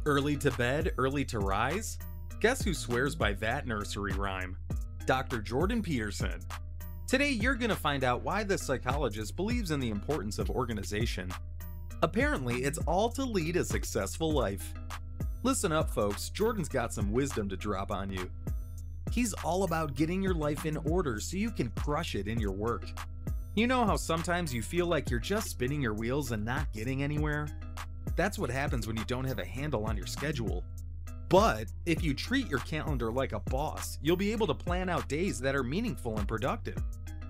Early to bed, early to rise? Guess who swears by that nursery rhyme? Dr. Jordan Peterson. Today you're going to find out why this psychologist believes in the importance of organization. Apparently, it's all to lead a successful life. Listen up, folks, Jordan's got some wisdom to drop on you. He's all about getting your life in order so you can crush it in your work. You know how sometimes you feel like you're just spinning your wheels and not getting anywhere? That's what happens when you don't have a handle on your schedule. But if you treat your calendar like a boss, you'll be able to plan out days that are meaningful and productive.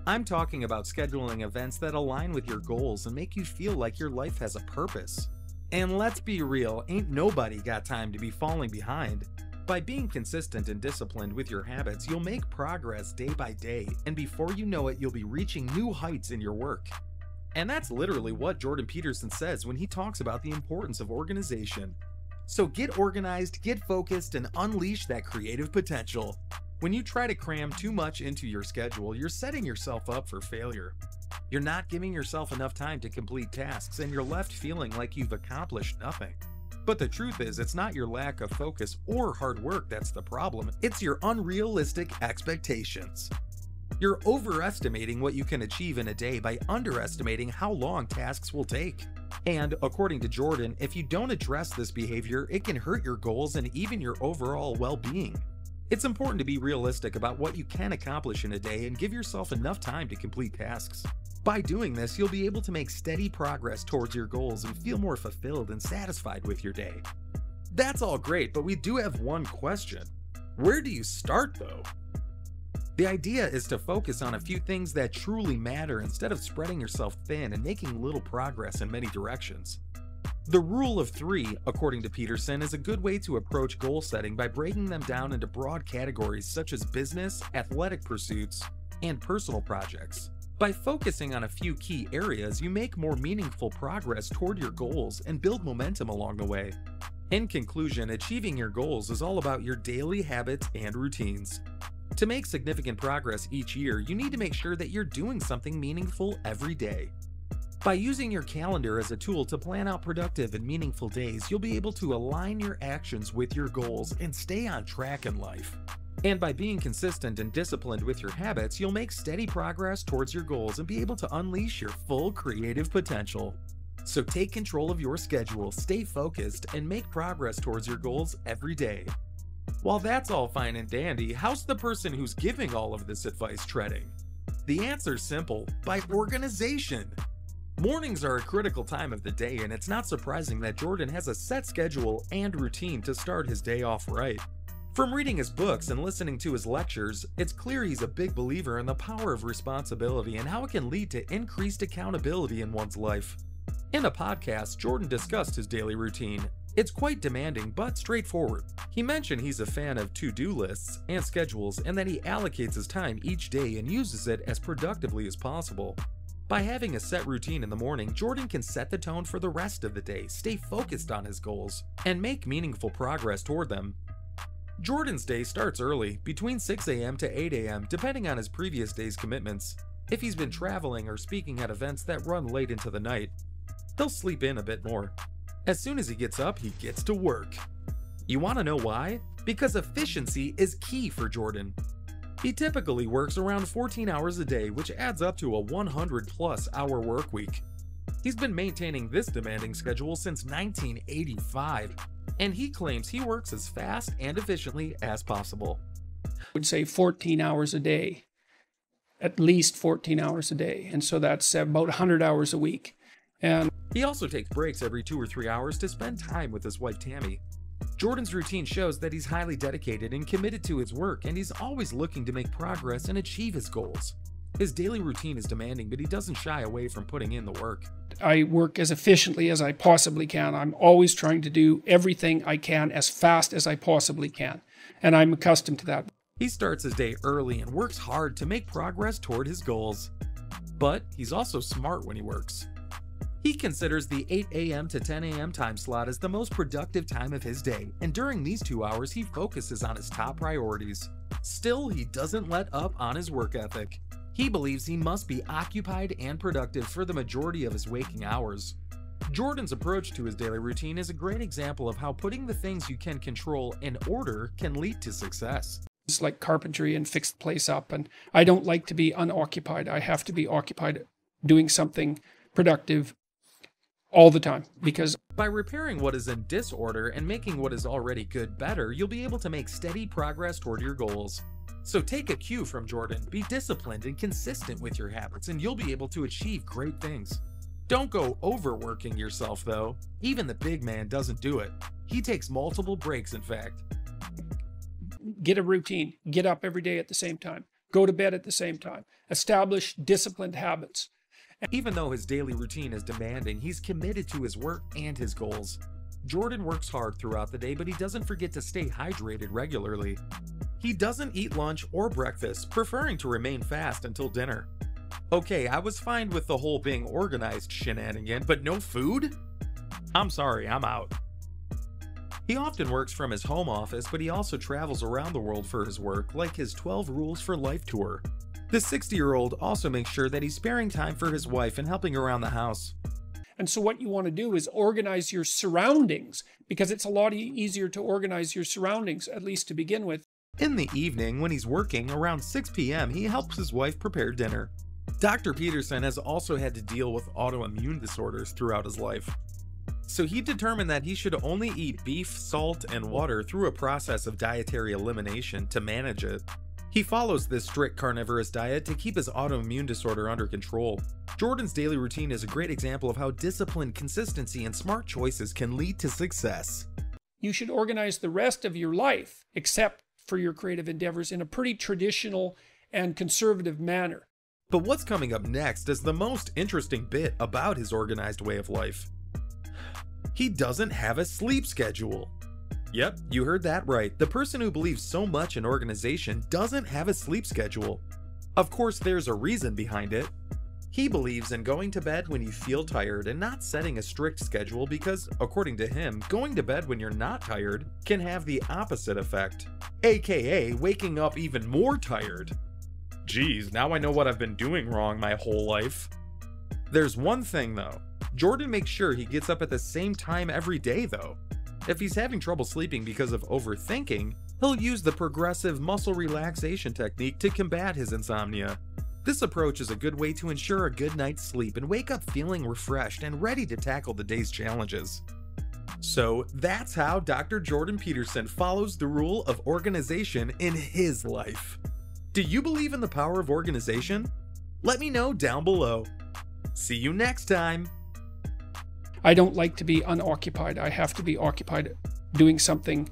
I'm talking about scheduling events that align with your goals and make you feel like your life has a purpose. And let's be real, ain't nobody got time to be falling behind. By being consistent and disciplined with your habits, you'll make progress day by day, and before you know it, you'll be reaching new heights in your work. And that's literally what Jordan Peterson says when he talks about the importance of organization. So get organized, get focused, and unleash that creative potential. When you try to cram too much into your schedule, you're setting yourself up for failure. You're not giving yourself enough time to complete tasks, and you're left feeling like you've accomplished nothing. But the truth is, it's not your lack of focus or hard work that's the problem, it's your unrealistic expectations. You're overestimating what you can achieve in a day by underestimating how long tasks will take. And according to Jordan, if you don't address this behavior, it can hurt your goals and even your overall well-being. It's important to be realistic about what you can accomplish in a day and give yourself enough time to complete tasks. By doing this, you'll be able to make steady progress towards your goals and feel more fulfilled and satisfied with your day. That's all great, but we do have one question. Where do you start, though? The idea is to focus on a few things that truly matter instead of spreading yourself thin and making little progress in many directions. The rule of 3, according to Peterson, is a good way to approach goal setting by breaking them down into broad categories such as business, athletic pursuits, and personal projects. By focusing on a few key areas, you make more meaningful progress toward your goals and build momentum along the way. In conclusion, achieving your goals is all about your daily habits and routines. To make significant progress each year, you need to make sure that you're doing something meaningful every day. By using your calendar as a tool to plan out productive and meaningful days, you'll be able to align your actions with your goals and stay on track in life. And by being consistent and disciplined with your habits, you'll make steady progress towards your goals and be able to unleash your full creative potential. So take control of your schedule, stay focused, and make progress towards your goals every day. While that's all fine and dandy, how's the person who's giving all of this advice treading? The answer's simple: by organization. Mornings are a critical time of the day, and it's not surprising that Jordan has a set schedule and routine to start his day off right. From reading his books and listening to his lectures, it's clear he's a big believer in the power of responsibility and how it can lead to increased accountability in one's life. In a podcast, Jordan discussed his daily routine. It's quite demanding but straightforward. He mentioned he's a fan of to-do lists and schedules, and that he allocates his time each day and uses it as productively as possible. By having a set routine in the morning, Jordan can set the tone for the rest of the day, stay focused on his goals, and make meaningful progress toward them. Jordan's day starts early, between 6 a.m. to 8 a.m., depending on his previous day's commitments. If he's been traveling or speaking at events that run late into the night, he'll sleep in a bit more. As soon as he gets up, he gets to work. You want to know why? Because efficiency is key for Jordan. He typically works around 14 hours a day, which adds up to a 100-plus hour work week. He's been maintaining this demanding schedule since 1985, and he claims he works as fast and efficiently as possible. I would say 14 hours a day, at least 14 hours a day, and so that's about 100 hours a week. And he also takes breaks every 2 or 3 hours to spend time with his wife Tammy. Jordan's routine shows that he's highly dedicated and committed to his work, and he's always looking to make progress and achieve his goals. His daily routine is demanding, but he doesn't shy away from putting in the work. I work as efficiently as I possibly can. I'm always trying to do everything I can as fast as I possibly can, and I'm accustomed to that. He starts his day early and works hard to make progress toward his goals. But he's also smart when he works. He considers the 8 a.m. to 10 a.m. time slot as the most productive time of his day, and during these 2 hours he focuses on his top priorities. Still, he doesn't let up on his work ethic. He believes he must be occupied and productive for the majority of his waking hours. Jordan's approach to his daily routine is a great example of how putting the things you can control in order can lead to success. It's like carpentry and fix the place up. And I don't like to be unoccupied. I have to be occupied doing something productive all the time, because by repairing what is in disorder and making what is already good better, you'll be able to make steady progress toward your goals. So take a cue from Jordan, be disciplined and consistent with your habits, and you'll be able to achieve great things. Don't go overworking yourself though. Even the big man doesn't do it. He takes multiple breaks, in fact. Get a routine. Get up every day at the same time. Go to bed at the same time. Establish disciplined habits. Even though his daily routine is demanding, he's committed to his work and his goals. Jordan works hard throughout the day, but he doesn't forget to stay hydrated regularly. He doesn't eat lunch or breakfast, preferring to remain fast until dinner. Okay, I was fine with the whole being organized shenanigan, but no food? I'm sorry, I'm out. He often works from his home office, but he also travels around the world for his work, like his 12 Rules for Life tour. The 60-year-old also makes sure that he's sparing time for his wife and helping around the house. And so what you want to do is organize your surroundings, because it's a lot easier to organize your surroundings, at least to begin with. In the evening, when he's working, around 6 p.m., he helps his wife prepare dinner. Dr. Peterson has also had to deal with autoimmune disorders throughout his life. So he determined that he should only eat beef, salt, and water through a process of dietary elimination to manage it. He follows this strict carnivorous diet to keep his autoimmune disorder under control. Jordan's daily routine is a great example of how discipline, consistency, and smart choices can lead to success. You should organize the rest of your life, except for your creative endeavors, in a pretty traditional and conservative manner. But what's coming up next is the most interesting bit about his organized way of life. He doesn't have a sleep schedule. Yep, you heard that right. The person who believes so much in organization doesn't have a sleep schedule. Of course, there's a reason behind it. He believes in going to bed when you feel tired and not setting a strict schedule because, according to him, going to bed when you're not tired can have the opposite effect, aka waking up even more tired. Geez, now I know what I've been doing wrong my whole life. There's one thing though. Jordan makes sure he gets up at the same time every day though. If he's having trouble sleeping because of overthinking, he'll use the progressive muscle relaxation technique to combat his insomnia. This approach is a good way to ensure a good night's sleep and wake up feeling refreshed and ready to tackle the day's challenges. So that's how Dr. Jordan Peterson follows the rule of organization in his life. Do you believe in the power of organization? Let me know down below. See you next time. I don't like to be unoccupied. I have to be occupied doing something